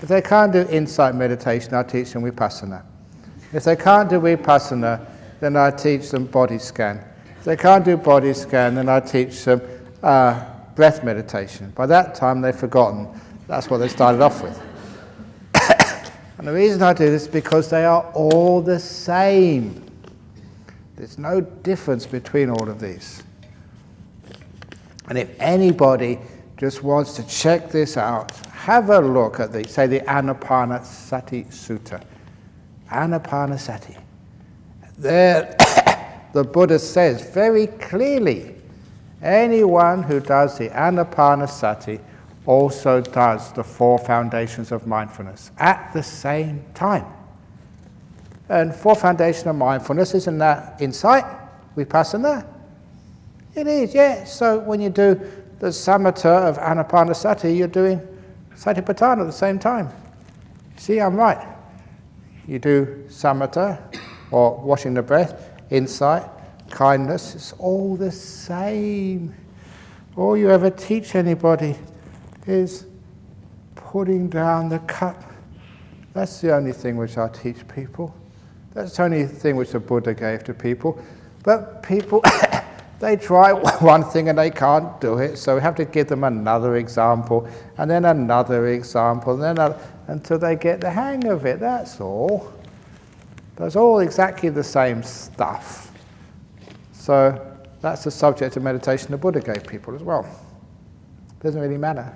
If they can't do insight meditation, I teach them vipassana. If they can't do vipassana, then I teach them body scan. If they can't do body scan, then I teach them breath meditation. By that time, they've forgotten. That's what they started off with. And the reason I do this is because they are all the same. There's no difference between all of these. And if anybody just wants to check this out, have a look at the Anapanasati Sutta. Anapanasati. There, the Buddha says very clearly, anyone who does the Anapanasati also does the 4 foundations of mindfulness at the same time. And 4 foundations of mindfulness, isn't that insight, vipassana? It is, yeah. So when you do the samatha of Anapanasati, you're doing satipatthana at the same time. See, I'm right. You do samatha, or washing the breath, insight, kindness, it's all the same. All you ever teach anybody is putting down the cup. That's the only thing which I teach people. That's the only thing which the Buddha gave to people. But people, they try one thing and they can't do it, so we have to give them another example, and then another example, and then until they get the hang of it, that's all. That's all exactly the same stuff. So that's the subject of meditation the Buddha gave people as well. Doesn't really matter.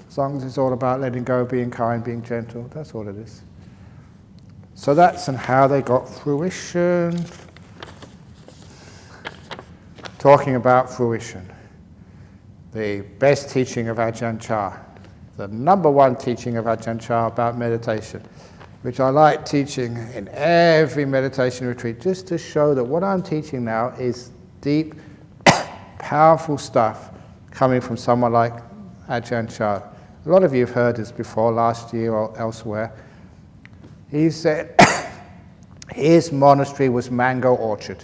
As long as it's all about letting go, being kind, being gentle, that's all it is. So that's how they got fruition. Talking about fruition. The best teaching of Ajahn Chah. The number 1 teaching of Ajahn Chah about meditation, which I like teaching in every meditation retreat, just to show that what I'm teaching now is deep, powerful stuff coming from someone like Ajahn Chah. A lot of you have heard this before, last year or elsewhere. He said his monastery was mango orchard.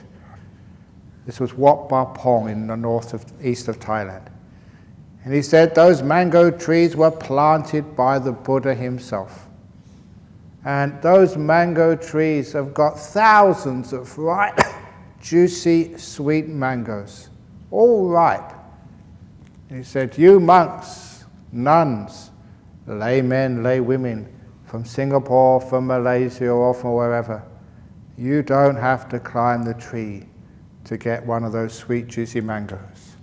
This was Wat Ba Pong in the east of Thailand. And he said those mango trees were planted by the Buddha himself. And those mango trees have got thousands of ripe, juicy, sweet mangoes, all ripe. And he said, you monks, nuns, laymen, lay women, from Singapore, from Malaysia, or from wherever, you don't have to climb the tree to get one of those sweet, juicy mangoes.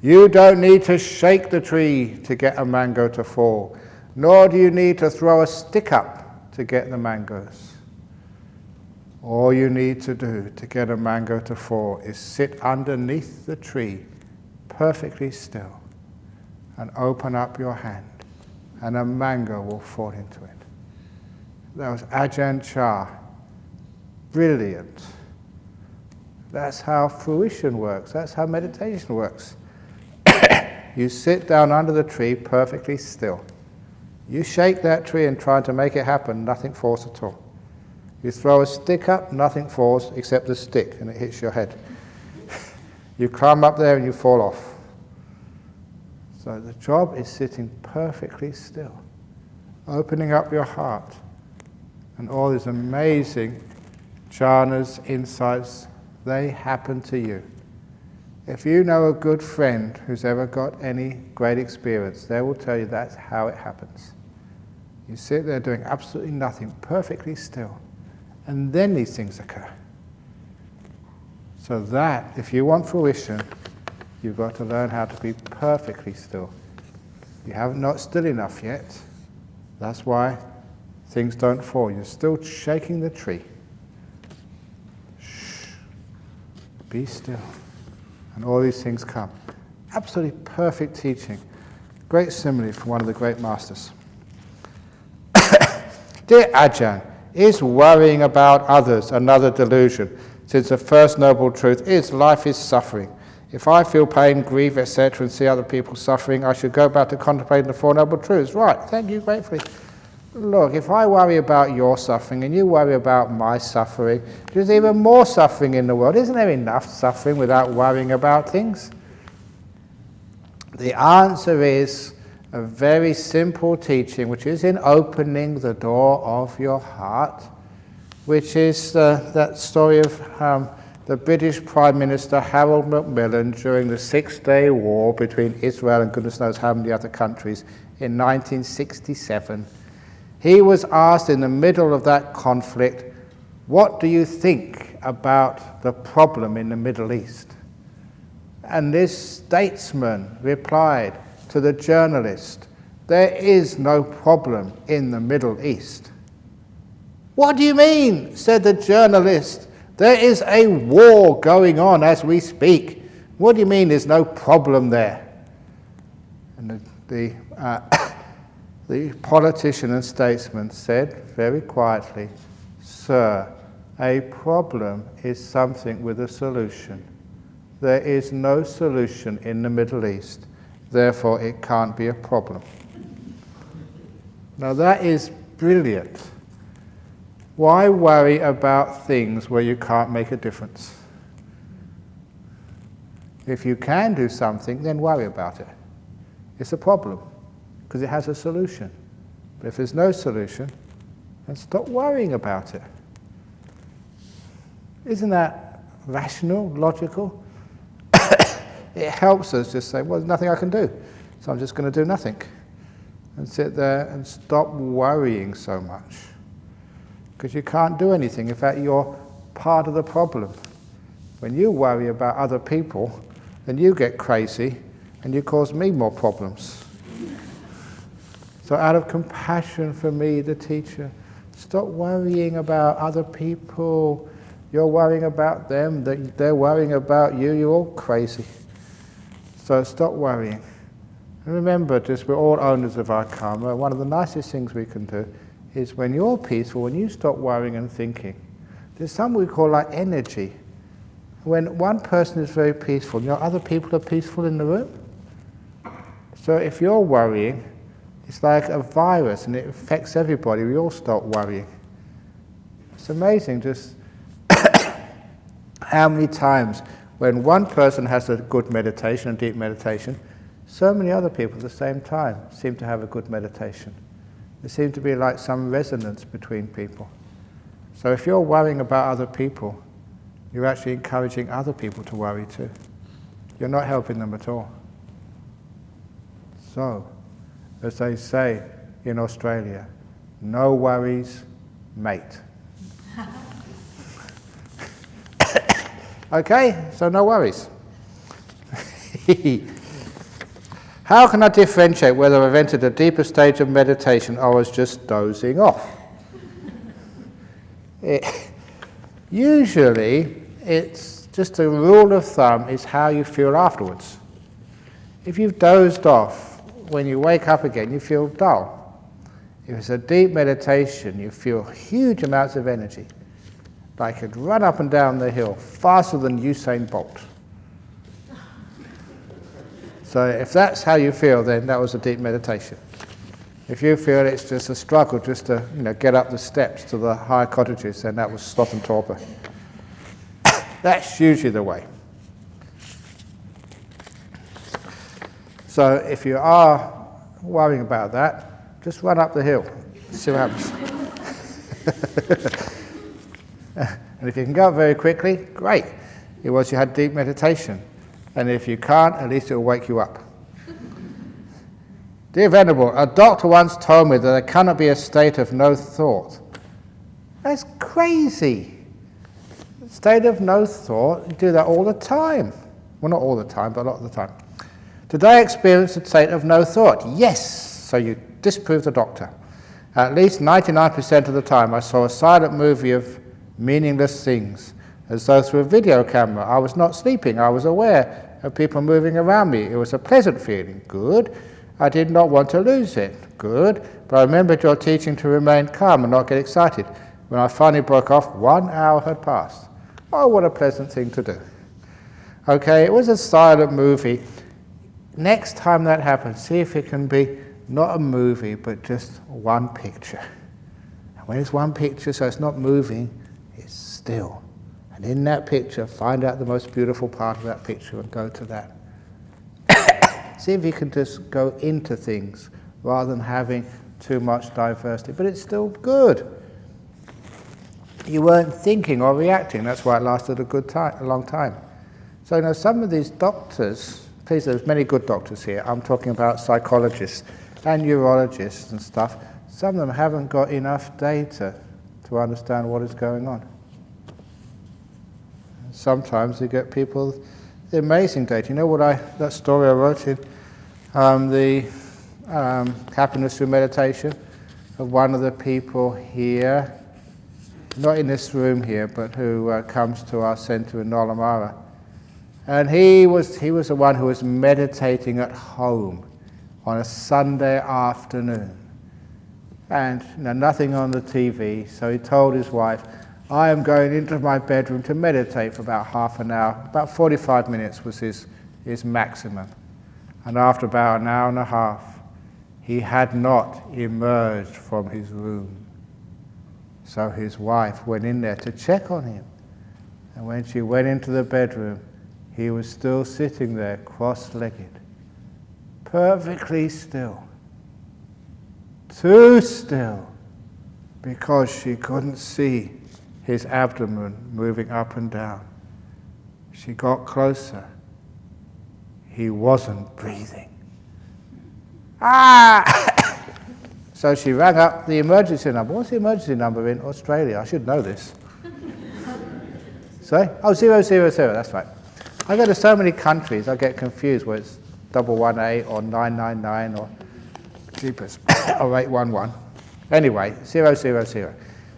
You don't need to shake the tree to get a mango to fall, nor do you need to throw a stick up to get the mangoes. All you need to do to get a mango to fall is sit underneath the tree, perfectly still, and open up your hand, and a mango will fall into it. That was Ajahn Chah. Brilliant. That's how fruition works. That's how meditation works. You sit down under the tree perfectly still. You shake that tree and try to make it happen, nothing falls at all. You throw a stick up, nothing falls except the stick, and it hits your head. You climb up there and you fall off. So the job is sitting perfectly still, opening up your heart, and all these amazing jhanas, insights, they happen to you. If you know a good friend who's ever got any great experience, they will tell you that's how it happens. You sit there doing absolutely nothing, perfectly still, and then these things occur. So that, if you want fruition, you've got to learn how to be perfectly still. You haven't not still enough yet. That's why things don't fall. You're still shaking the tree. Shh. Be still. And all these things come. Absolutely perfect teaching. Great simile from one of the great masters. Dear Ajahn, is worrying about others another delusion, since the first noble truth is life is suffering? If I feel pain, grief, etc., and see other people suffering, I should go back to contemplating the Four Noble Truths. Right, thank you gratefully. Look, if I worry about your suffering and you worry about my suffering, there's even more suffering in the world. Isn't there enough suffering without worrying about things? The answer is a very simple teaching which is in opening the door of your heart, which is that story of the British Prime Minister Harold Macmillan during the Six-Day War between Israel and goodness knows how many other countries in 1967. He was asked in the middle of that conflict, "What do you think about the problem in the Middle East?" And this statesman replied to the journalist, "There is no problem in the Middle East." "What do you mean?" said the journalist. "There is a war going on as we speak. What do you mean there's no problem there?" And the politician and statesman said very quietly, "Sir, a problem is something with a solution. There is no solution in the Middle East, therefore it can't be a problem." Now that is brilliant. Why worry about things where you can't make a difference? If you can do something, then worry about it. It's a problem, because it has a solution. But if there's no solution, then stop worrying about it. Isn't that rational, logical? It helps us just say, well, there's nothing I can do, so I'm just going to do nothing. And sit there and stop worrying so much. Because you can't do anything. In fact, you're part of the problem. When you worry about other people, then you get crazy and you cause me more problems. So out of compassion for me, the teacher, stop worrying about other people. You're worrying about them, they're worrying about you, you're all crazy. So stop worrying. And remember, just we're all owners of our karma. One of the nicest things we can do is when you're peaceful, when you stop worrying and thinking, there's something we call like energy. When one person is very peaceful, you know, other people are peaceful in the room. So if you're worrying, it's like a virus and it affects everybody. We all stop worrying. It's amazing just how many times when one person has a good meditation, a deep meditation, so many other people at the same time seem to have a good meditation. There seems to be like some resonance between people. So if you're worrying about other people, you're actually encouraging other people to worry too. You're not helping them at all. So, as they say in Australia, no worries, mate. Okay, so no worries. How can I differentiate whether I've entered a deeper stage of meditation or was just dozing off? Usually, it's just a rule of thumb is how you feel afterwards. If you've dozed off, when you wake up again, you feel dull. If it's a deep meditation, you feel huge amounts of energy. Like you'd run up and down the hill faster than Usain Bolt. So if that's how you feel, then that was a deep meditation. If you feel it's just a struggle just to get up the steps to the higher cottages, then that was sloth and torpor. That's usually the way. So if you are worrying about that, just run up the hill, see what happens. And if you can go up very quickly, great. It was you had deep meditation. And if you can't, at least it will wake you up. Dear Venerable, a doctor once told me that there cannot be a state of no thought. That's crazy. State of no thought, you do that all the time. Well, not all the time, but a lot of the time. Today I experienced a state of no thought. Yes, so you disprove the doctor. At least 99% of the time I saw a silent movie of meaningless things, as though through a video camera. I was not sleeping, I was aware of people moving around me. It was a pleasant feeling. Good. I did not want to lose it. Good. But I remembered your teaching to remain calm and not get excited. When I finally broke off, 1 hour had passed. Oh, what a pleasant thing to do. Okay, it was a silent movie. Next time that happens, see if it can be not a movie, but just one picture. And when it's one picture, so it's not moving, it's still. And in that picture, find out the most beautiful part of that picture and go to that. See if you can just go into things rather than having too much diversity. But it's still good. You weren't thinking or reacting. That's why it lasted a long time. So some of these doctors, please, there's many good doctors here. I'm talking about psychologists and neurologists and stuff. Some of them haven't got enough data to understand what is going on. Sometimes you get people, the amazing data. You know what that story I wrote in the Happiness Through Meditation of one of the people here, not in this room here, but who comes to our center in Nolamara. And he was the one who was meditating at home on a Sunday afternoon. And nothing on the TV, so he told his wife, I am going into my bedroom to meditate for about half an hour. About 45 minutes was his maximum. And after about an hour and a half, he had not emerged from his room. So his wife went in there to check on him. And when she went into the bedroom, he was still sitting there, cross-legged, perfectly still. Too still, because she couldn't see his abdomen moving up and down. She got closer. He wasn't breathing. Ah! So she rang up the emergency number. What's the emergency number in Australia? I should know this. Sorry? Oh, 000, that's right. I go to so many countries, I get confused where it's 118 or 999 or jeepers, or 811. Anyway, 000.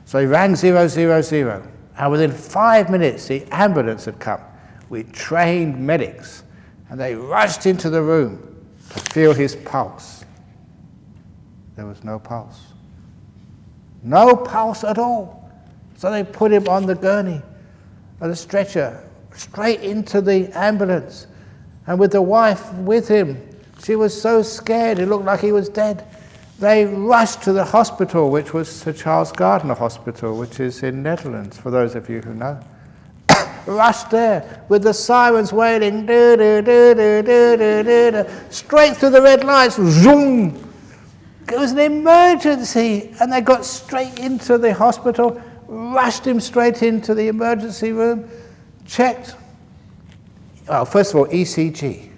So he rang 000, and within 5 minutes the ambulance had come with trained medics, and they rushed into the room to feel his pulse. There was no pulse. No pulse at all. So they put him on the gurney, on the stretcher, straight into the ambulance. And with the wife with him, she was so scared, it looked like he was dead. They rushed to the hospital, which was Sir Charles Gardner Hospital, which is in Netherlands, for those of you who know. Rushed there with the sirens wailing, straight through the red lights, zoom. It was an emergency, and they got straight into the hospital, rushed him straight into the emergency room, checked. Well, first of all, ECG.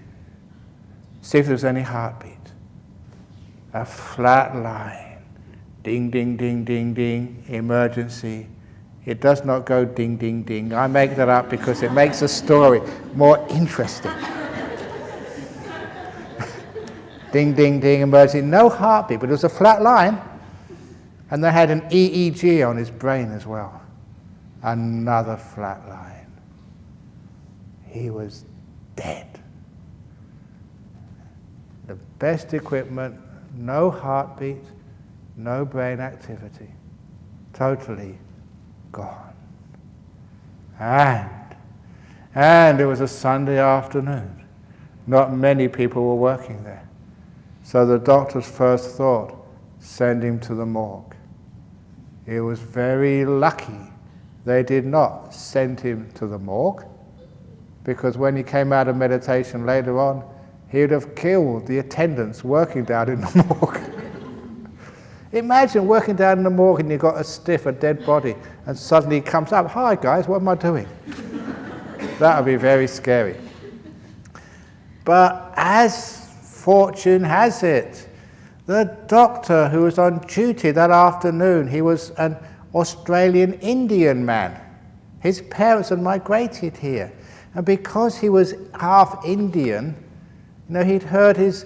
See if there's any heartbeat. A flat line. Ding, ding, ding, ding, ding. Emergency. It does not go ding, ding, ding. I make that up because it makes the story more interesting. Ding, ding, ding, emergency. No heartbeat, but it was a flat line. And they had an EEG on his brain as well. Another flat line. He was dead. The best equipment, no heartbeat, no brain activity. Totally gone. And it was a Sunday afternoon. Not many people were working there. So the doctor's first thought, send him to the morgue. It was very lucky they did not send him to the morgue, because when he came out of meditation later on, he would have killed the attendants working down in the morgue. Imagine working down in the morgue and you've got a dead body, and suddenly he comes up, hi guys, what am I doing? That would be very scary. But as fortune has it, the doctor who was on duty that afternoon, he was an Australian Indian man. His parents had migrated here. And because he was half Indian, he'd heard his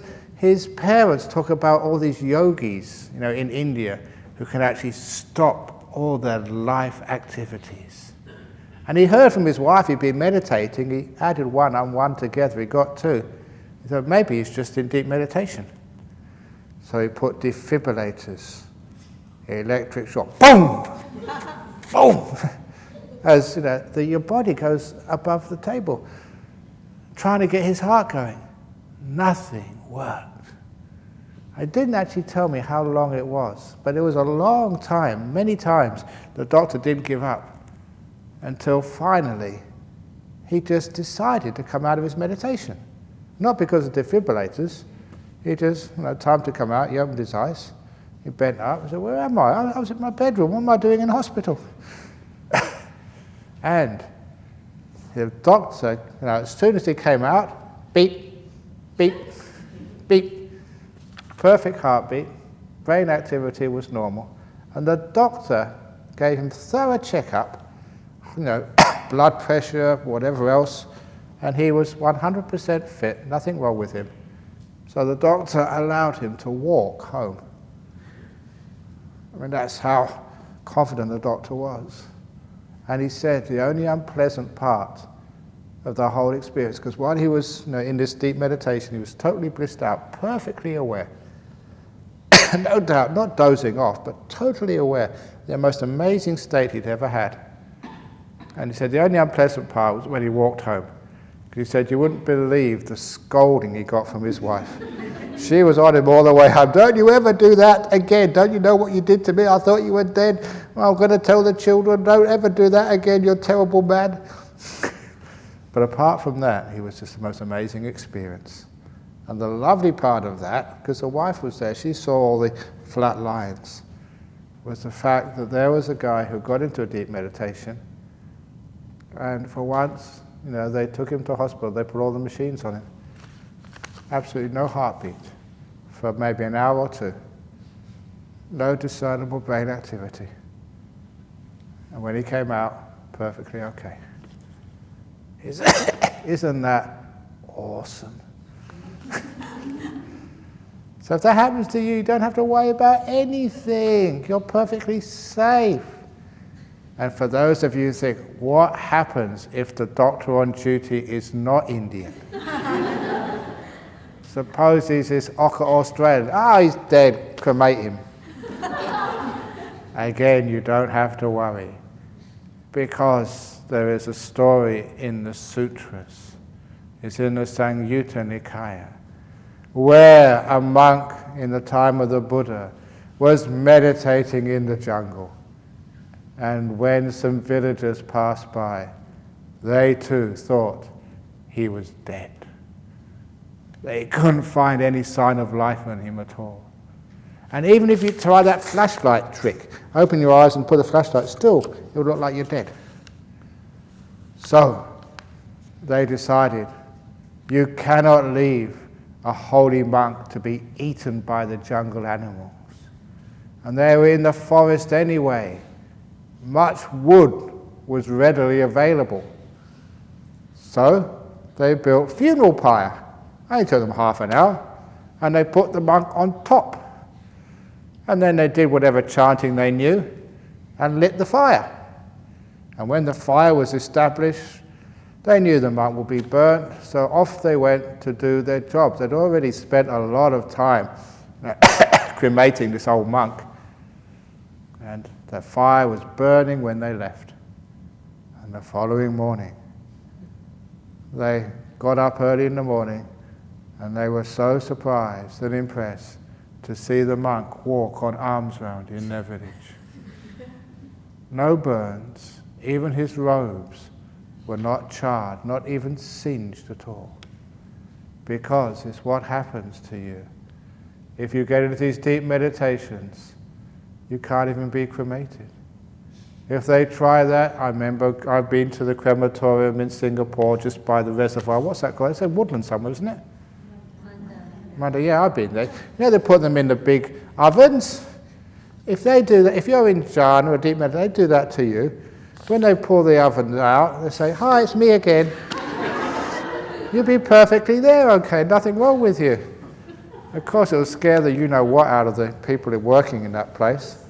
parents talk about all these yogis, in India, who can actually stop all their life activities. And he heard from his wife, he'd been meditating, he added one and one together, he got two. He thought maybe he's just in deep meditation. So he put defibrillators, electric shock, boom, boom, as your body goes above the table, trying to get his heart going. Nothing worked. It didn't actually tell me how long it was, but it was a long time. Many times the doctor didn't give up until finally he just decided to come out of his meditation. Not because of defibrillators. He just, time to come out, he opened his eyes, he bent up, he said, where am I? I was in my bedroom, what am I doing in hospital? And the doctor, as soon as he came out, beep, beep, beep, perfect heartbeat, brain activity was normal. And the doctor gave him thorough checkup, blood pressure, whatever else, and he was 100% fit, nothing wrong with him. So the doctor allowed him to walk home. That's how confident the doctor was. And he said the only unpleasant part of the whole experience, because while he was in this deep meditation, he was totally blissed out, perfectly aware. No doubt, not dozing off, but totally aware, the most amazing state he'd ever had. And he said the only unpleasant part was when he walked home. He said you wouldn't believe the scolding he got from his wife. She was on him all the way home. Don't you ever do that again. Don't you know what you did to me? I thought you were dead. Well, I'm going to tell the children, don't ever do that again, you're a terrible man. But apart from that, he was just the most amazing experience. And the lovely part of that, because the wife was there, she saw all the flat lines, was the fact that there was a guy who got into a deep meditation, and for once, they took him to hospital, they put all the machines on him. Absolutely no heartbeat for maybe an hour or two. No discernible brain activity. And when he came out, perfectly okay. Isn't that awesome? So if that happens to you, you don't have to worry about anything. You're perfectly safe. And for those of you who think, what happens if the doctor on duty is not Indian? Suppose he's this Ocker Australian. He's dead, cremate him. Again, you don't have to worry, because there is a story in the sutras. It's in the Samyutta Nikaya, where a monk in the time of the Buddha was meditating in the jungle. And when some villagers passed by, they too thought he was dead. They couldn't find any sign of life in him at all. And even if you try that flashlight trick, open your eyes and put the flashlight, still it would look like you're dead. So they decided, you cannot leave a holy monk to be eaten by the jungle animals. And they were in the forest anyway. Much wood was readily available. So they built funeral pyre. Only took them half an hour. And they put the monk on top. And then they did whatever chanting they knew and lit the fire. And when the fire was established, they knew the monk would be burnt, so off they went to do their jobs. They'd already spent a lot of time cremating this old monk. And the fire was burning when they left. And the following morning, they got up early in the morning, and they were so surprised and impressed to see the monk walk on arms round in their village. No burns, even his robes were not charred, not even singed at all. Because it's what happens to you. If you get into these deep meditations, you can't even be cremated. If they try that, I remember I've been to the crematorium in Singapore just by the reservoir. What's that called? It's a woodland somewhere, isn't it? Manda, yeah, I've been there. They put them in the big ovens. If they do that, if you're in Jhana or deep meditation, they do that to you. When they pull the oven out, they say, "Hi, it's me again." You'll be perfectly there, okay, nothing wrong with you. Of course, it'll scare the you-know-what out of the people working in that place.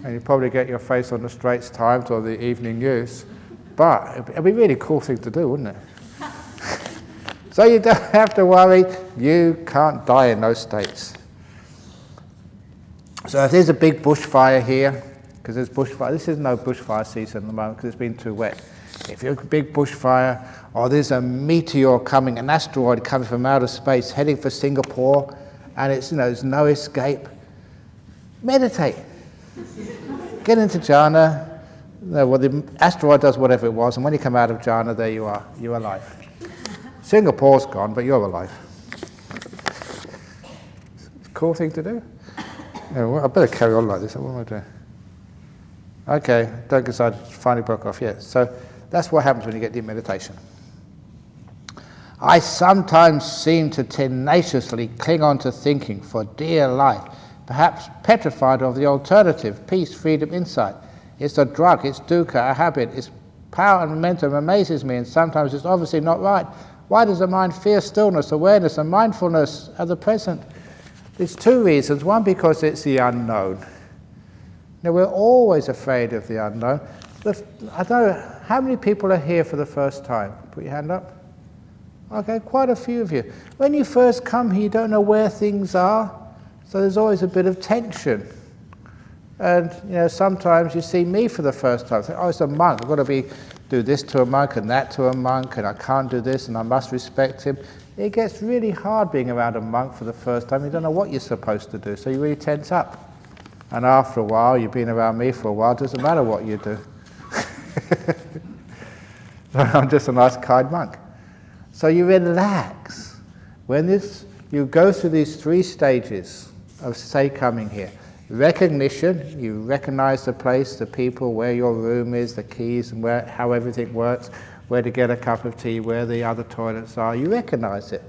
And you probably get your face on the Straits Times or the Evening News. But it'd be a really cool thing to do, wouldn't it? So you don't have to worry, you can't die in those states. So if there's a big bushfire here, because there's bushfire, this is no bushfire season at the moment because it's been too wet. If you're a big bushfire, or there's a meteor coming, an asteroid coming from outer space heading for Singapore, and it's there's no escape, meditate. Get into jhana. Well, the asteroid does whatever it was, and when you come out of jhana, there you are, you're alive. Singapore's gone, but you're alive. Cool thing to do. Yeah, well, I better carry on like this. What am I doing? Okay, don't decide. Finally broke off yet. So that's what happens when you get deep meditation. I sometimes seem to tenaciously cling on to thinking for dear life, perhaps petrified of the alternative, peace, freedom, insight. It's a drug, it's dukkha, a habit, its power and momentum amazes me, and sometimes it's obviously not right. Why does the mind fear stillness, awareness, and mindfulness at the present? There's two reasons. One, because it's the unknown. Now, we're always afraid of the unknown. I don't know, how many people are here for the first time? Put your hand up. Okay, quite a few of you. When you first come here, you don't know where things are, so there's always a bit of tension. And sometimes you see me for the first time, think, oh, it's a monk, I've got to do this to a monk and that to a monk, and I can't do this, and I must respect him. It gets really hard being around a monk for the first time. You don't know what you're supposed to do, so you really tense up. And after a while, you've been around me for a while, it doesn't matter what you do. I'm just a nice, kind monk. So you relax. When you go through these three stages of, say, coming here. Recognition, you recognize the place, the people, where your room is, the keys, and how everything works, where to get a cup of tea, where the other toilets are. You recognize it.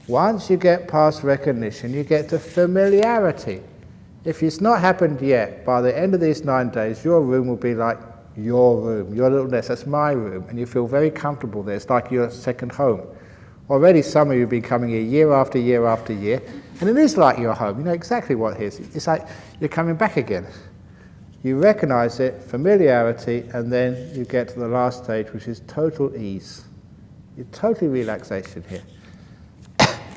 Once you get past recognition, you get to familiarity. If it's not happened yet, by the end of these 9 days, your room will be like your room, your little nest. That's my room, and you feel very comfortable there. It's like your second home. Already some of you have been coming here year after year after year, and it is like your home. You know exactly what it is. It's like you're coming back again. You recognize it, familiarity, and then you get to the last stage, which is total ease. You're totally relaxation here.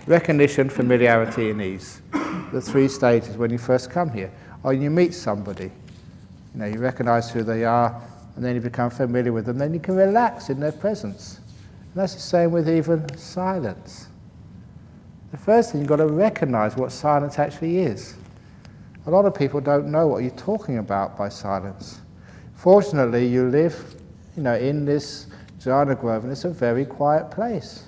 Recognition, familiarity, and ease. The three stages when you first come here. Or you meet somebody. You recognize who they are, and then you become familiar with them. Then you can relax in their presence. And that's the same with even silence. The first thing, you've got to recognize what silence actually is. A lot of people don't know what you're talking about by silence. Fortunately, you live, in this Jhana grove, and it's a very quiet place.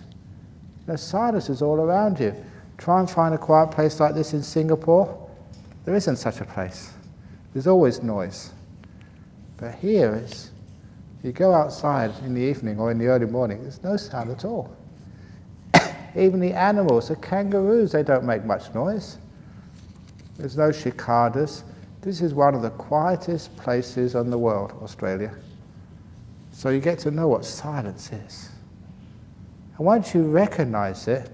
Silence is all around you. Try and find a quiet place like this in Singapore. There isn't such a place. There's always noise. But here, you go outside in the evening or in the early morning, there's no sound at all. Even the animals, the kangaroos, they don't make much noise. There's no cicadas. This is one of the quietest places in the world, Australia. So you get to know what silence is. And once you recognize it,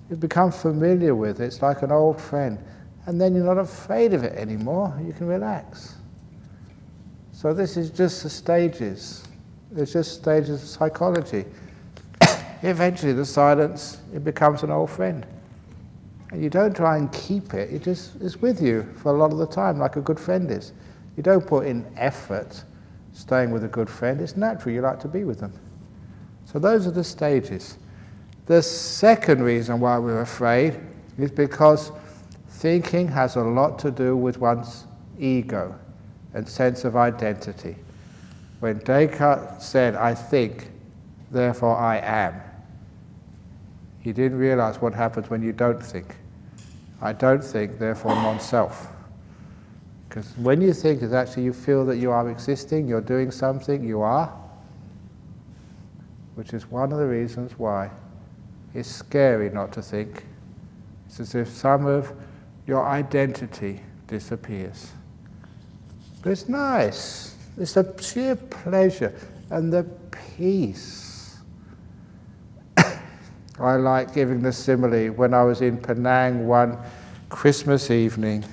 you become familiar with it. It's like an old friend. And then you're not afraid of it anymore. You can relax. So this is just the stages. It's just stages of psychology. Eventually the silence, it becomes an old friend. And you don't try and keep it, it just is with you for a lot of the time, like a good friend is. You don't put in effort staying with a good friend, it's natural, you like to be with them. So those are the stages. The second reason why we're afraid is because thinking has a lot to do with one's ego and sense of identity. When Descartes said, I think, therefore I am, he didn't realize what happens when you don't think. I don't think, therefore non-self. Because when you think, it's actually you feel that you are existing, you're doing something, you are, which is one of the reasons why it's scary not to think. It's as if some of your identity disappears. But it's nice. It's a sheer pleasure and the peace. I like giving the simile. When I was in Penang one Christmas evening,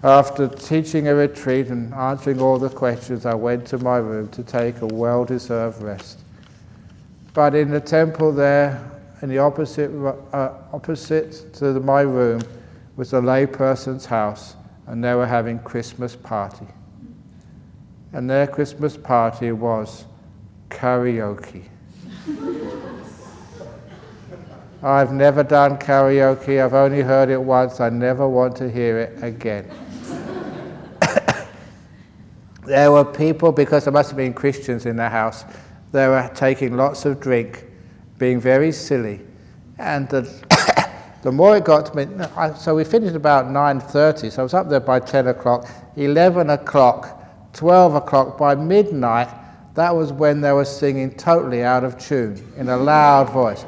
after teaching a retreat and answering all the questions, I went to my room to take a well-deserved rest. But in the temple there, in the opposite to my room, was a lay person's house, and they were having Christmas party. And their Christmas party was karaoke. I've never done karaoke, I've only heard it once, I never want to hear it again. There were people, because there must have been Christians in their house, they were taking lots of drink, being very silly. And the more it got to me, so we finished about 9:30, so I was up there by 10 o'clock, 11 o'clock, 12 o'clock, by midnight, that was when they were singing totally out of tune, in a loud voice.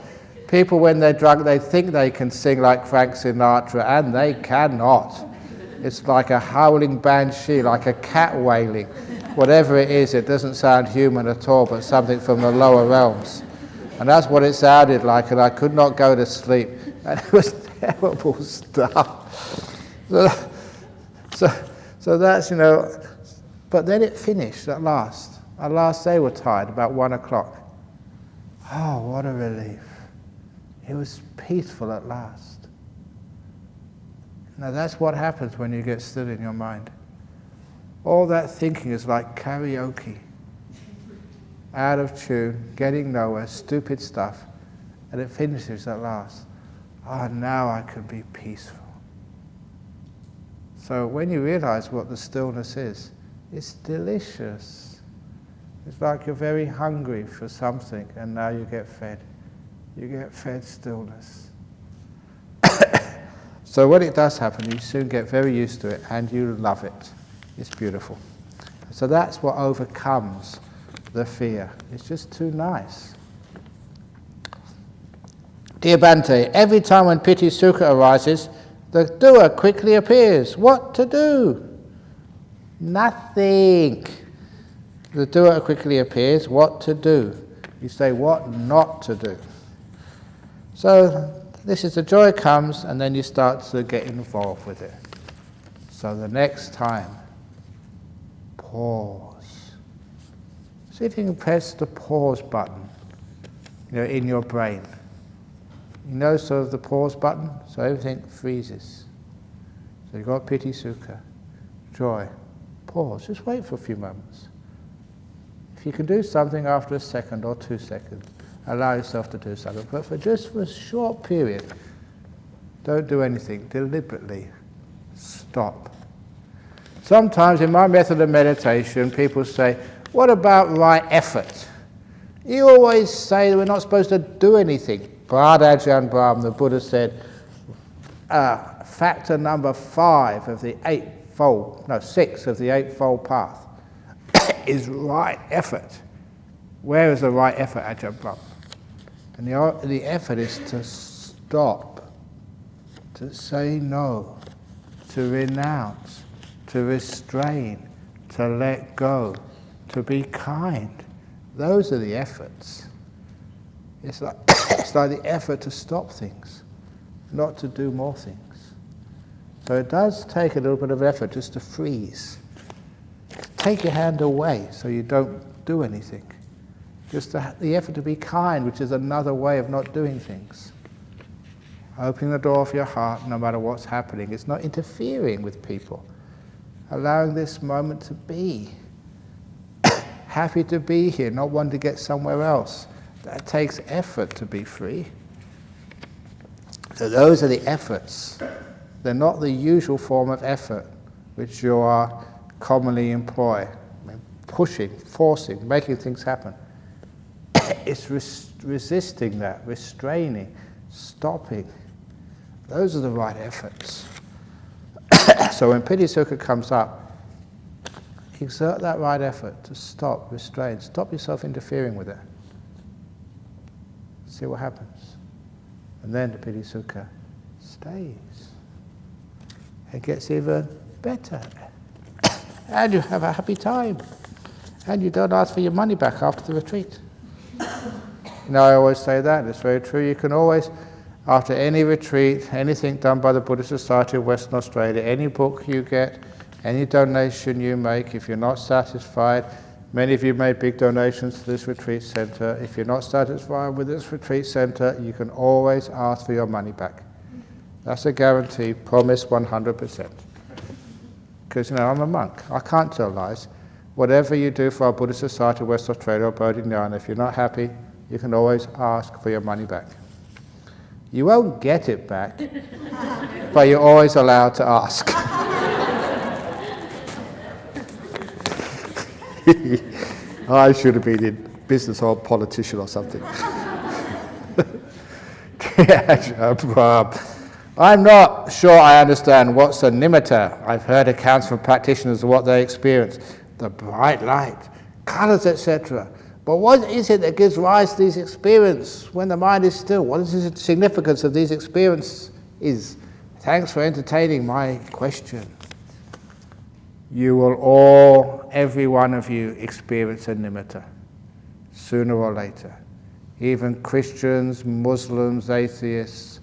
People, when they're drunk, they think they can sing like Frank Sinatra, and they cannot. It's like a howling banshee, like a cat wailing. Whatever it is, it doesn't sound human at all, but something from the lower realms. And that's what it sounded like, and I could not go to sleep. And it was terrible stuff. So that's, but then it finished at last. At last they were tired, about 1 o'clock. Oh, what a relief. It was peaceful at last. Now that's what happens when you get still in your mind. All that thinking is like karaoke. Out of tune, getting nowhere, stupid stuff, and it finishes at last. Ah, now I can be peaceful. So when you realize what the stillness is, it's delicious. It's like you're very hungry for something, and now you get fed. You get fed stillness. So when it does happen, you soon get very used to it, and you love it. It's beautiful. So that's what overcomes the fear. It's just too nice. Dear Bhante, every time when piti sukha arises, the doer quickly appears. What to do? Nothing. The doer quickly appears. What to do? You say what not to do. So this is the joy comes, and then you start to get involved with it. So the next time, pause. See if you can press the pause button, in your brain. Sort of the pause button, so everything freezes. So you've got piti sukha, joy, pause. Just wait for a few moments. If you can do something after a second or 2 seconds, allow yourself to do something. But for a short period, don't do anything. Deliberately stop. Sometimes in my method of meditation, people say, what about right effort? You always say that we're not supposed to do anything. But Ajahn Brahm, the Buddha said, factor number 6 of the Eightfold Path is right effort. Where is the right effort, Ajahn Brahm? And the effort is to stop, to say no, to renounce, to restrain, to let go, to be kind. Those are the efforts. It's like the effort to stop things, not to do more things. So it does take a little bit of effort just to freeze. Take your hand away so you don't do anything. Just the effort to be kind, which is another way of not doing things. Opening the door of your heart no matter what's happening. It's not interfering with people. Allowing this moment to be. Happy to be here, not wanting to get somewhere else. That takes effort to be free. So those are the efforts. They're not the usual form of effort which you are commonly employ. Pushing, forcing, making things happen. It's resisting that, restraining, stopping. Those are the right efforts. So when piti sukha comes up, exert that right effort to stop, restrain, stop yourself interfering with it. See what happens. And then the piti sukha stays. It gets even better. And you have a happy time. And you don't ask for your money back after the retreat. I always say that, it's very true. You can always, after any retreat, anything done by the Buddhist Society of Western Australia, any book you get, any donation you make, if you're not satisfied, many of you made big donations to this retreat centre. If you're not satisfied with this retreat centre, you can always ask for your money back. That's a guarantee, promise 100%. Because, I'm a monk. I can't tell lies. Whatever you do for our Buddhist Society of West Australia or Bodhi Jnana, if you're not happy, you can always ask for your money back. You won't get it back, but you're always allowed to ask. I should have been in business or politician or something. Ajahn Brahm. I'm not sure I understand what's a nimitta. I've heard accounts from practitioners of what they experience, the bright light, colours, etc. But what is it that gives rise to these experiences when the mind is still? What is the significance of these experiences? Thanks for entertaining my question. You will all, every one of you, experience a nimitta, sooner or later. Even Christians, Muslims, atheists,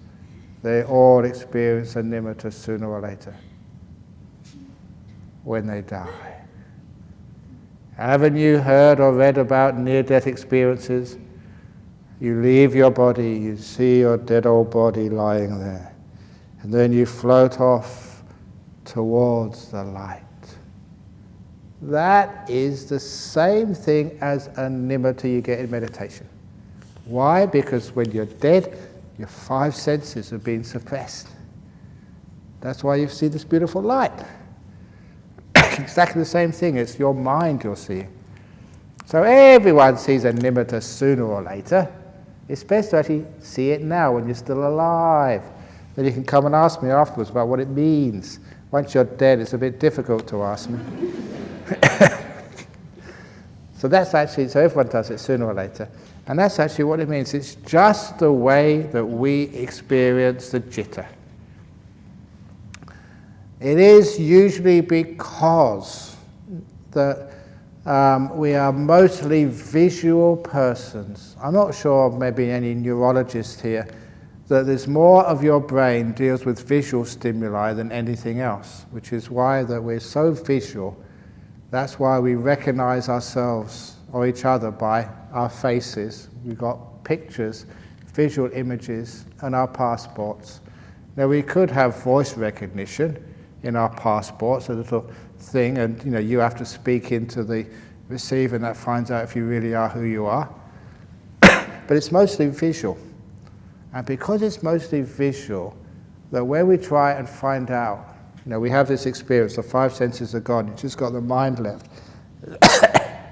they all experience a nimitta sooner or later when they die. Haven't you heard or read about near-death experiences? You leave your body, you see your dead old body lying there, and then you float off towards the light. That is the same thing as a nimitta you get in meditation. Why? Because when you're dead, your 5 senses have been suppressed. That's why you see this beautiful light. Exactly the same thing, it's your mind you're seeing. So everyone sees a nimitta sooner or later. It's best to actually see it now when you're still alive. Then you can come and ask me afterwards about what it means. Once you're dead, it's a bit difficult to ask me. So everyone does it sooner or later. And that's actually what it means. It's just the way that we experience the citta. It is usually because that we are mostly visual persons. I'm not sure, maybe any neurologist here, that there's more of your brain deals with visual stimuli than anything else, which is why that we're so visual. That's why we recognize ourselves or each other by our faces. We've got pictures, visual images, and our passports. Now we could have voice recognition in our passports, a little thing, and you have to speak into the receiver and that finds out if you really are who you are. But it's mostly visual. And because it's mostly visual, that when we try and find out, we have this experience, the 5 senses are gone, you've just got the mind left.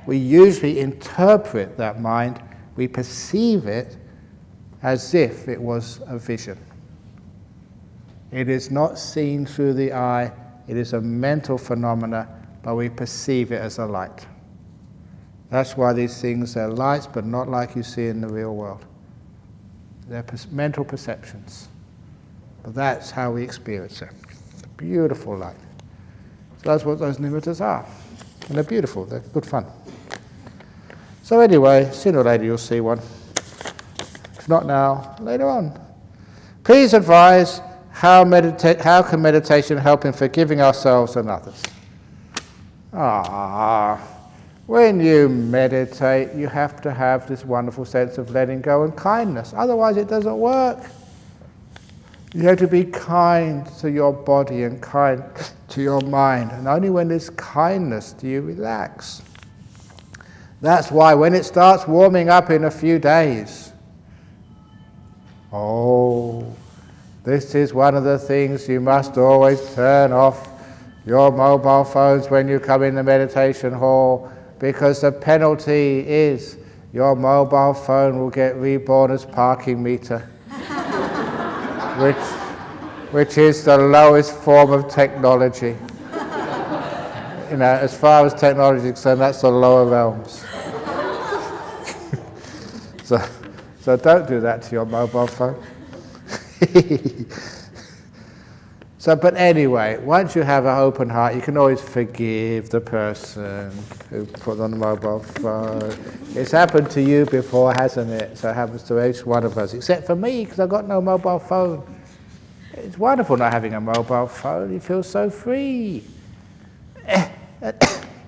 We usually interpret that mind, we perceive it as if it was a vision. It is not seen through the eye, it is a mental phenomena, but we perceive it as a light. That's why these things are lights, but not like you see in the real world. They're mental perceptions. But that's how we experience it. Beautiful light. So that's what those nimittas are. And they're beautiful, they're good fun. So anyway, sooner or later you'll see one. If not now, later on. Please advise how can meditation help in forgiving ourselves and others? When you meditate, you have to have this wonderful sense of letting go and kindness. Otherwise it doesn't work. You have to be kind to your body and kind to your mind. And only when there's kindness do you relax. That's why when it starts warming up in a few days, this is one of the things you must always turn off your mobile phones when you come in the meditation hall, because the penalty is your mobile phone will get reborn as parking meter, which is the lowest form of technology. As far as technology is concerned, that's the lower realms. So don't do that to your mobile phone. But anyway, once you have an open heart, you can always forgive the person who put on the mobile phone. It's happened to you before, hasn't it? So it happens to each one of us, except for me, because I've got no mobile phone. It's wonderful not having a mobile phone. You feel so free.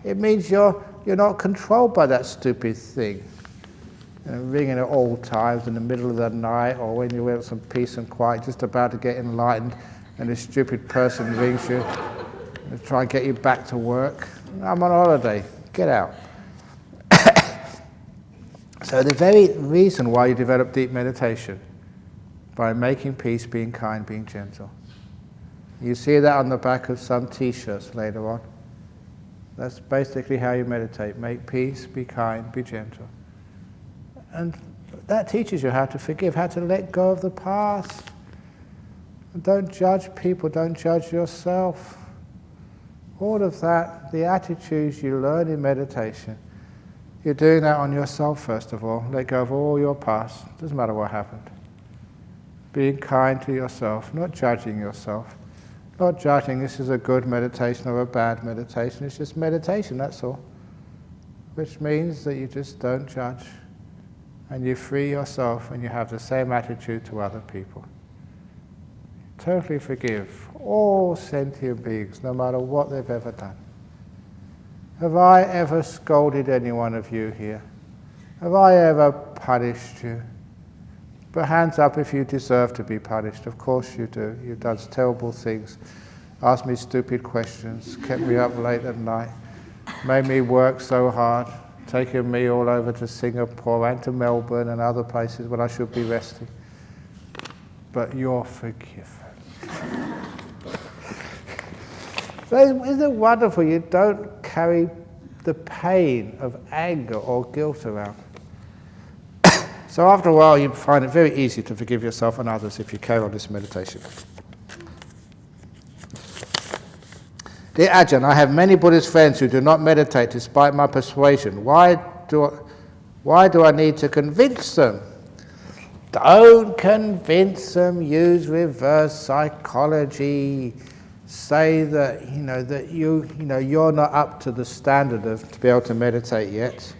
It means you're not controlled by that stupid thing. Ringing at all times in the middle of the night, or when you want some peace and quiet, just about to get enlightened, and this stupid person rings you to try and get you back to work. I'm on holiday. Get out. So the very reason why you develop deep meditation, by making peace, being kind, being gentle. You see that on the back of some t-shirts later on. That's basically how you meditate. Make peace, be kind, be gentle. And that teaches you how to forgive, how to let go of the past. And don't judge people, don't judge yourself. All of that, the attitudes you learn in meditation, you're doing that on yourself first of all. Let go of all your past, doesn't matter what happened. Being kind to yourself, not judging yourself. Not judging this is a good meditation or a bad meditation, it's just meditation, that's all. Which means that you just don't judge and you free yourself and you have the same attitude to other people. Totally forgive all sentient beings, no matter what they've ever done. Have I ever scolded any one of you here? Have I ever punished you? Put hands up if you deserve to be punished. Of course you do. You've done terrible things. Asked me stupid questions, kept me up late at night, made me work so hard, taken me all over to Singapore and to Melbourne and other places when I should be resting. But you're forgiven. So isn't it wonderful you don't carry the pain of anger or guilt around? So after a while you find it very easy to forgive yourself and others if you carry on this meditation. Dear Ajahn, I have many Buddhist friends who do not meditate despite my persuasion. Why do I need to convince them? Don't convince them, use reverse psychology. Say that you're not up to the standard to be able to meditate yet.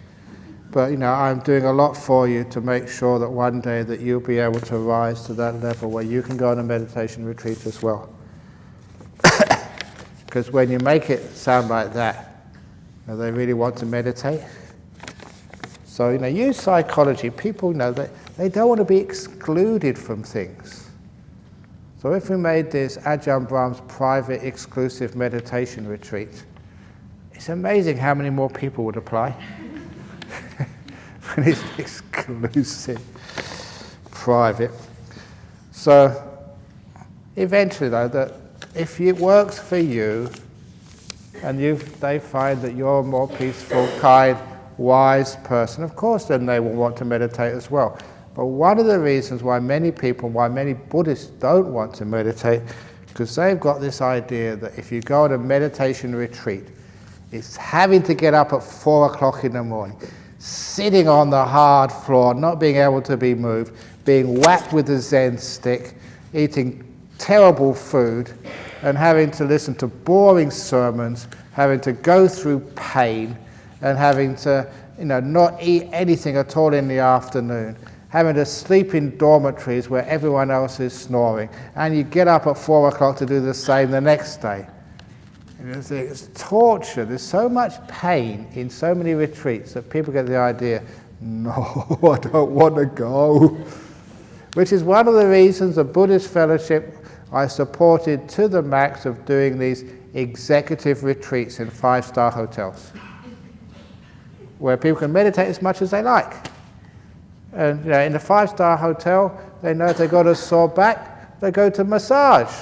But I'm doing a lot for you to make sure that one day that you'll be able to rise to that level where you can go on a meditation retreat as well. Because when you make it sound like that, they really want to meditate. So use psychology. People know that they don't want to be excluded from things. So if we made this Ajahn Brahm's private exclusive meditation retreat, it's amazing how many more people would apply. When it's exclusive, private. So eventually though, that if it works for you and they find that you're a more peaceful, kind, wise person, of course then they will want to meditate as well. But one of the reasons why many Buddhists don't want to meditate, because they've got this idea that if you go on a meditation retreat, it's having to get up at 4 o'clock in the morning, sitting on the hard floor, not being able to be moved, being whacked with a Zen stick, eating terrible food, and having to listen to boring sermons, having to go through pain, and having to not eat anything at all in the afternoon, having to sleep in dormitories where everyone else is snoring, and you get up at 4 o'clock to do the same the next day. It's torture. There's so much pain in so many retreats that people get the idea, no, I don't want to go. Which is one of the reasons the Buddhist Fellowship I supported to the max of doing these executive retreats in 5-star hotels, where people can meditate as much as they like. And in the 5-star hotel, they know if they've got a sore back, they go to massage.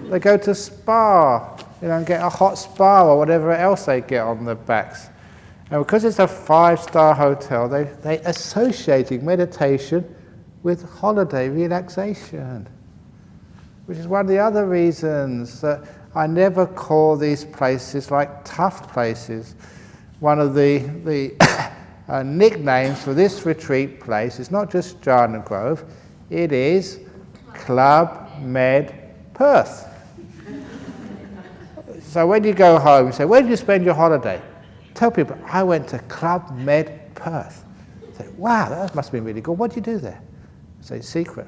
They go to spa, and get a hot spa or whatever else they get on their backs. And because it's a 5-star hotel, they associating meditation with holiday relaxation. Which is one of the other reasons that I never call these places like tough places. One of the nicknames for this retreat place is not just Jhana Grove, it is Club Med Perth. So when you go home, you say, where did you spend your holiday? Tell people, I went to Club Med Perth. Say, wow, that must have been really good. What did you do there? Say, secret.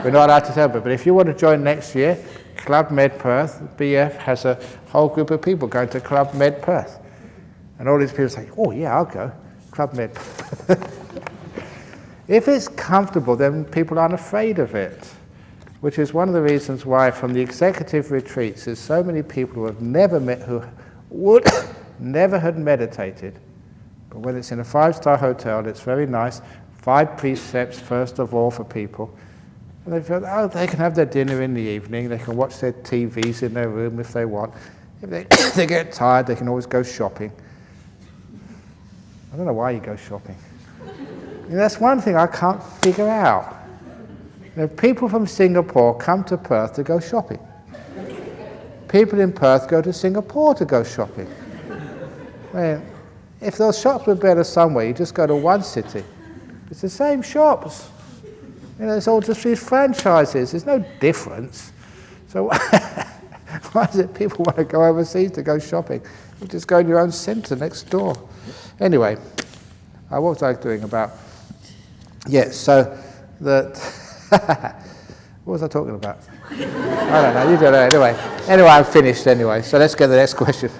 We're not allowed to tell people, but if you want to join next year, Club Med Perth, BF has a whole group of people going to Club Med Perth. And all these people say, oh yeah, I'll go. Club Med Perth. If it's comfortable, then people aren't afraid of it. Which is one of the reasons why from the executive retreats there's so many people who have never met, who would never had meditated. But when it's in a 5-star hotel, it's very nice. 5 precepts, first of all, for people. And they feel, they can have their dinner in the evening, they can watch their TVs in their room if they want. If they get tired, they can always go shopping. I don't know why you go shopping. And that's one thing I can't figure out. People from Singapore come to Perth to go shopping. People in Perth go to Singapore to go shopping. I mean, if those shops were better somewhere, you just go to one city. It's the same shops. It's all just these franchises. There's no difference. So why is it people want to go overseas to go shopping? You just go in your own centre next door. Anyway, what was I doing about? Yes, so that... what was I talking about? I don't know, you don't know. Anyway, I'm finished anyway, so let's go to the next question.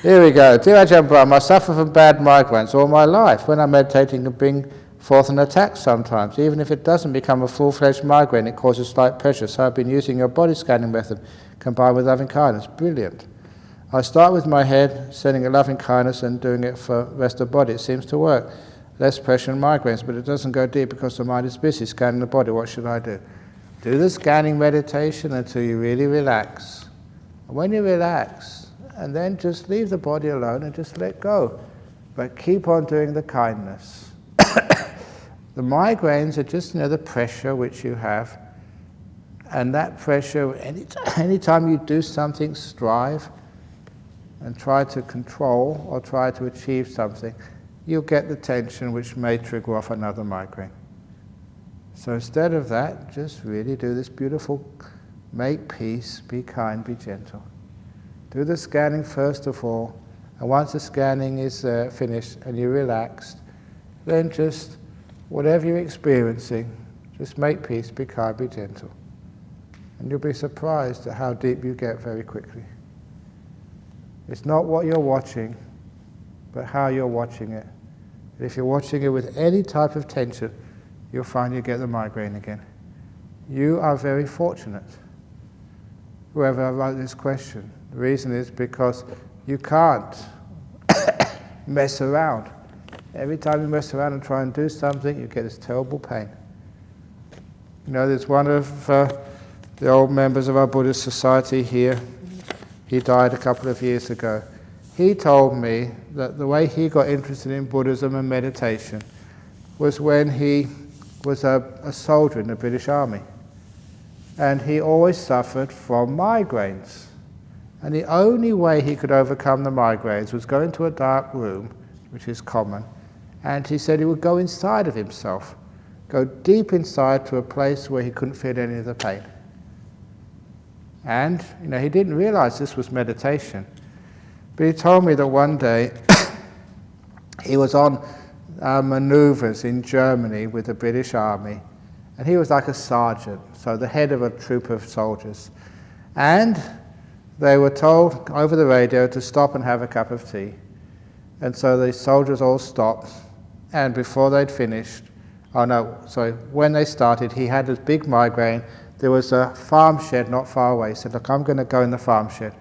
Here we go. Dear Ajahn Brahm, I suffer from bad migraines all my life. When I'm meditating, it brings forth an attack sometimes. Even if it doesn't become a full-fledged migraine, it causes slight pressure. So I've been using your body scanning method combined with loving kindness. Brilliant. I start with my head, sending a loving kindness and doing it for the rest of the body. It seems to work. Less pressure and migraines, but it doesn't go deep because the mind is busy scanning the body. What should I do? Do the scanning meditation until you really relax. And when you relax, and then just leave the body alone and just let go. But keep on doing the kindness. The migraines are just the pressure which you have. And that pressure, anytime you do something, strive and try to control or try to achieve something, you'll get the tension which may trigger off another migraine. So instead of that, just really do this beautiful, make peace, be kind, be gentle. Do the scanning first of all, and once the scanning is finished and you're relaxed, then just, whatever you're experiencing, just make peace, be kind, be gentle. And you'll be surprised at how deep you get very quickly. It's not what you're watching, but how you're watching it. If you're watching it with any type of tension, you'll find you get the migraine again. You are very fortunate. Whoever wrote this question, the reason is because you can't mess around. Every time you mess around and try and do something, you get this terrible pain. There's one of the old members of our Buddhist society here. He died a couple of years ago. He told me that the way he got interested in Buddhism and meditation was when he was a soldier in the British Army. And he always suffered from migraines. And the only way he could overcome the migraines was go into a dark room, which is common, and he said he would go inside of himself, go deep inside to a place where he couldn't feel any of the pain. And, he didn't realize this was meditation. But he told me that one day he was on maneuvers in Germany with the British Army, and he was like a sergeant, so the head of a troop of soldiers. And they were told over the radio to stop and have a cup of tea. And so the soldiers all stopped, and before they'd finished, when they started, he had this big migraine. There was a farm shed not far away. He said, look, I'm going to go in the farm shed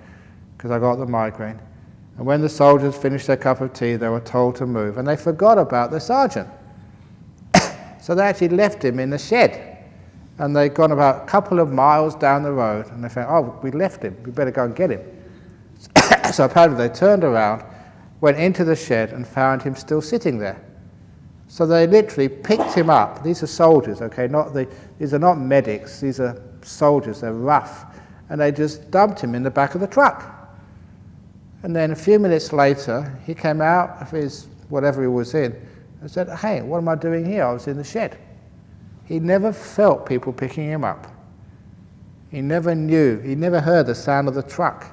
because I got the migraine. And when the soldiers finished their cup of tea, they were told to move, and they forgot about the sergeant. So they actually left him in the shed, and they'd gone about a couple of miles down the road, and they found, we left him, we better go and get him. So apparently they turned around, went into the shed, and found him still sitting there. So they literally picked him up. These are soldiers, okay? These are not medics, these are soldiers, they're rough. And they just dumped him in the back of the truck. And then a few minutes later, he came out of his, whatever he was in, and said, hey, what am I doing here? I was in the shed. He never felt people picking him up. He never knew, he never heard the sound of the truck.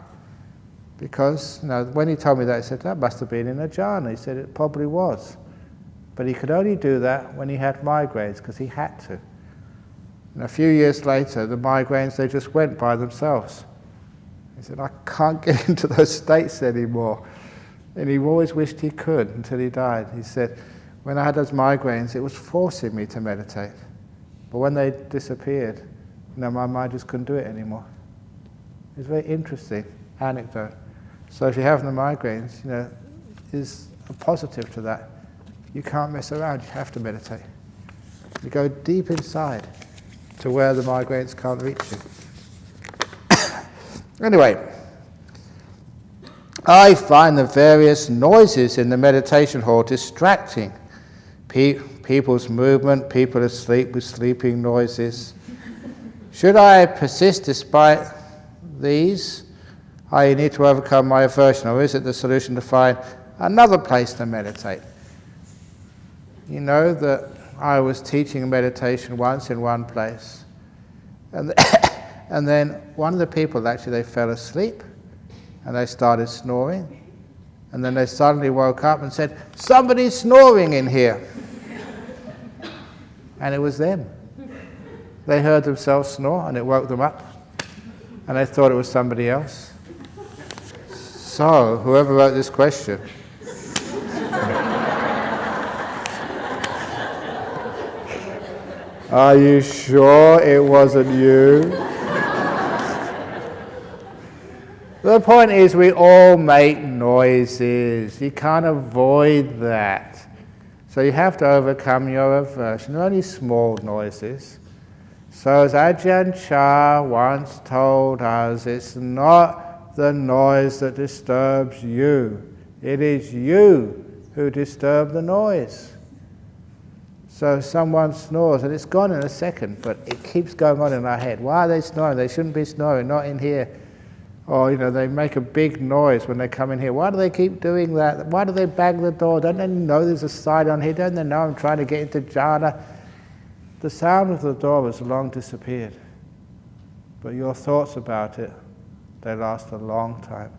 Because, when he told me that, he said, that must have been in a jhana. He said it probably was. But he could only do that when he had migraines, because he had to. And a few years later, the migraines, they just went by themselves. He said, I can't get into those states anymore. And he always wished he could until he died. He said, when I had those migraines, it was forcing me to meditate. But when they disappeared, my mind just couldn't do it anymore. It's a very interesting anecdote. So if you have the migraines, is a positive to that. You can't mess around, you have to meditate. You go deep inside to where the migraines can't reach you. Anyway, I find the various noises in the meditation hall distracting. people's movement, people asleep with sleeping noises. Should I persist despite these? I need to overcome my aversion, or is it the solution to find another place to meditate? You know that I was teaching meditation once in one place, and then one of the people, actually, they fell asleep, and they started snoring, and then they suddenly woke up and said, "Somebody's snoring in here." And it was them. They heard themselves snore, and it woke them up, and they thought it was somebody else. So, whoever wrote this question, are you sure it wasn't you? The point is, we all make noises. You can't avoid that. So you have to overcome your aversion. They're only small noises. So as Ajahn Chah once told us, it's not the noise that disturbs you. It is you who disturb the noise. So someone snores, and it's gone in a second, but it keeps going on in our head. Why are they snoring? They shouldn't be snoring, not in here. Or, they make a big noise when they come in here. Why do they keep doing that? Why do they bang the door? Don't they know there's a sign on here? Don't they know I'm trying to get into jhana? The sound of the door has long disappeared. But your thoughts about it, they last a long time.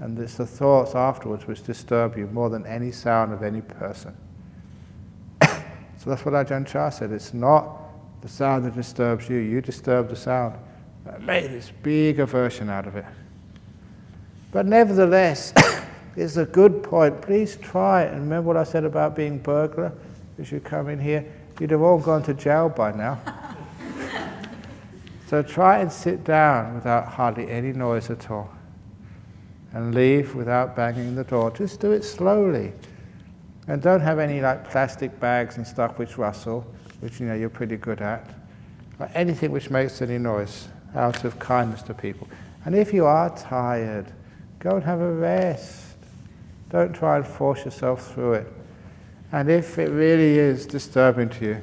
And it's the thoughts afterwards which disturb you more than any sound of any person. So that's what Ajahn Chah said. It's not the sound that disturbs you. You disturb the sound. I made this big aversion out of it. But nevertheless, it's a good point. Please try it. And remember what I said about being burglar? As you come in here, you'd have all gone to jail by now. So try and sit down without hardly any noise at all. And leave without banging the door. Just do it slowly. And don't have any plastic bags and stuff which rustle, which you're pretty good at. Or anything which makes any noise, out of kindness to people. And if you are tired, go and have a rest. Don't try and force yourself through it. And if it really is disturbing to you,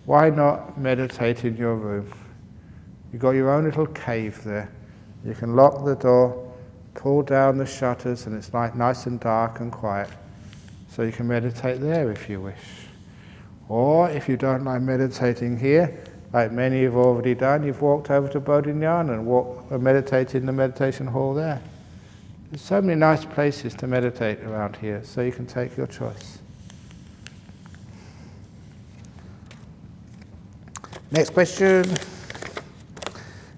why not meditate in your room? You've got your own little cave there. You can lock the door, pull down the shutters, and it's nice and dark and quiet. So you can meditate there if you wish. Or if you don't like meditating here, like many have already done, you've walked over to Bodhinyana and meditated in the meditation hall there. There's so many nice places to meditate around here, so you can take your choice. Next question.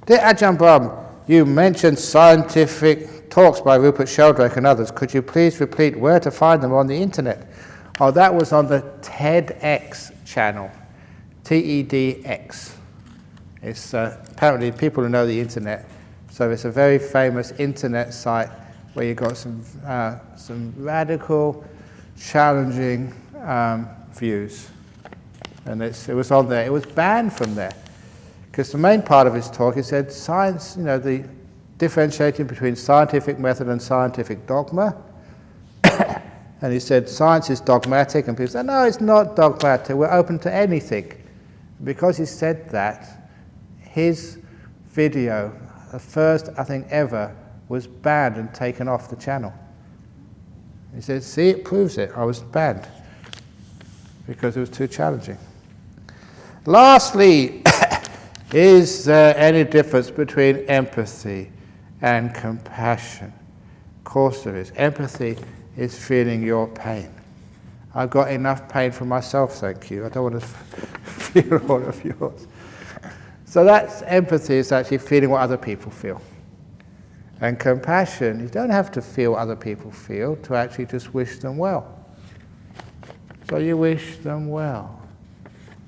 Dear Ajahn Brahm, you mentioned scientific talks by Rupert Sheldrake and others. Could you please repeat where to find them on the internet? Oh, that was on the TEDx channel. TEDx. It's apparently people who know the internet. So it's a very famous internet site where you've got some radical, challenging views. And it was on there. It was banned from there. Because the main part of his talk, he said science, the differentiating between scientific method and scientific dogma. And he said science is dogmatic, and people said, no, it's not dogmatic, we're open to anything. Because he said that, his video, the first, I think, ever, was banned and taken off the channel. He said, see, it proves it, I was banned. Because it was too challenging. Lastly, is there any difference between empathy and compassion? Of course there is. Empathy is feeling your pain. I've got enough pain for myself, thank you. I don't want to feel all of yours. So that's empathy, is actually feeling what other people feel. And compassion, you don't have to feel what other people feel to actually just wish them well. So you wish them well.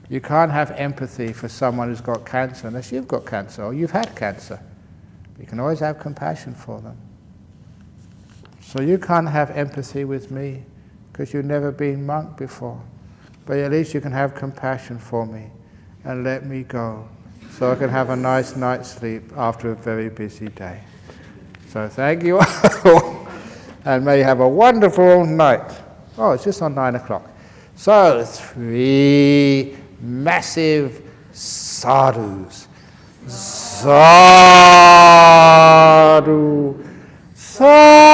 You can't have empathy for someone who's got cancer unless you've got cancer or you've had cancer. You can always have compassion for them. So you can't have empathy with me because you've never been monk before. But at least you can have compassion for me and let me go so I can have a nice night's sleep after a very busy day. So thank you all and may you have a wonderful night. Oh, it's just on 9 o'clock. So 3 massive sadhus. Sadhu, sadhu.